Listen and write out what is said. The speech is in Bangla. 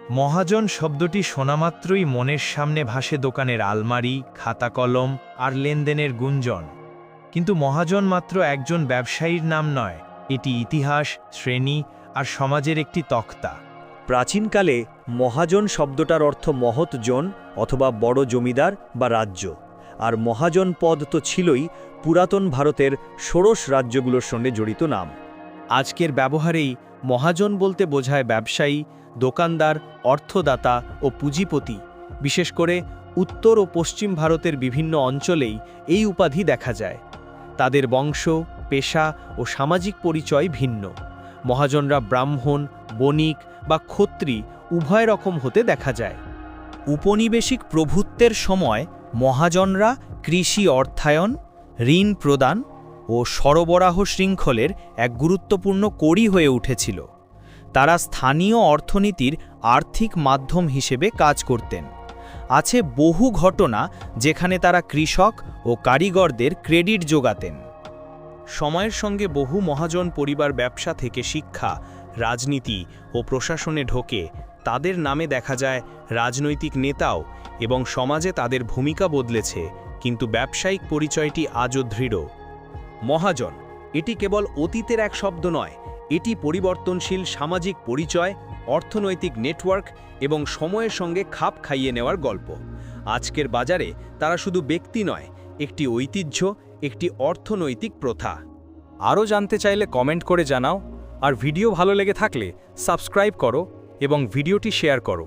মহাজন শব্দটি শোনামাত্রই মনের সামনে ভাসে দোকানের আলমারি, খাতা কলম আর লেনদেনের গুঞ্জন। কিন্তু মহাজন মাত্র একজন ব্যবসায়ীর নাম নয়, এটি ইতিহাস, শ্রেণী আর সমাজের একটি তক্তা। প্রাচীনকালে মহাজন শব্দটার অর্থ মহৎ জন অথবা বড় জমিদার বা রাজ্য, আর মহাজন পদ তো ছিলই পুরাতন ভারতের ষোড়শ রাজ্যগুলোর সঙ্গে জড়িত নাম। আজকের ব্যবহারেই মহাজন বলতে বোঝায় ব্যবসায়ী, দোকানদার, অর্থদাতা ও পুঁজিপতি। বিশেষ করে উত্তর ও পশ্চিম ভারতের বিভিন্ন অঞ্চলেই এই উপাধি দেখা যায়। তাদের বংশ, পেশা ও সামাজিক পরিচয় ভিন্ন। মহাজনরা ব্রাহ্মণ, বণিক বা ক্ষত্রিয় উভয় রকম হতে দেখা যায়। উপনিবেশিক প্রভুত্বের সময় মহাজনরা কৃষি অর্থায়ন, ঋণ প্রদান ও সরবরাহ শৃঙ্খলের এক গুরুত্বপূর্ণ কড়ি হয়ে উঠেছিল। তারা স্থানীয় অর্থনীতির আর্থিক মাধ্যম হিসেবে কাজ করতেন। আছে বহু ঘটনা যেখানে তারা কৃষক ও কারিগরদের ক্রেডিট যোগাতেন। সময়ের সঙ্গে বহু মহাজন পরিবার ব্যবসা থেকে শিক্ষা, রাজনীতি ও প্রশাসনে ঢোকে। তাদের নামে দেখা যায় রাজনৈতিক নেতাও, এবং সমাজে তাদের ভূমিকা বদলেছে, কিন্তু ব্যবসায়িক পরিচয়টি আজও দৃঢ়। মহাজন এটি কেবল অতীতের এক শব্দ নয়, এটি পরিবর্তনশীল সামাজিক পরিচয়, অর্থনৈতিক নেটওয়ার্ক এবং সময়ের সঙ্গে খাপ খাইয়ে নেওয়ার গল্প। আজকের বাজারে তারা শুধু ব্যক্তি নয়, একটি ঐতিহ্য, একটি অর্থনৈতিক প্রথা। আরও জানতে চাইলে কমেন্ট করে জানাও, আর ভিডিও ভালো লেগে থাকলে সাবস্ক্রাইব করো এবং ভিডিওটি শেয়ার করো।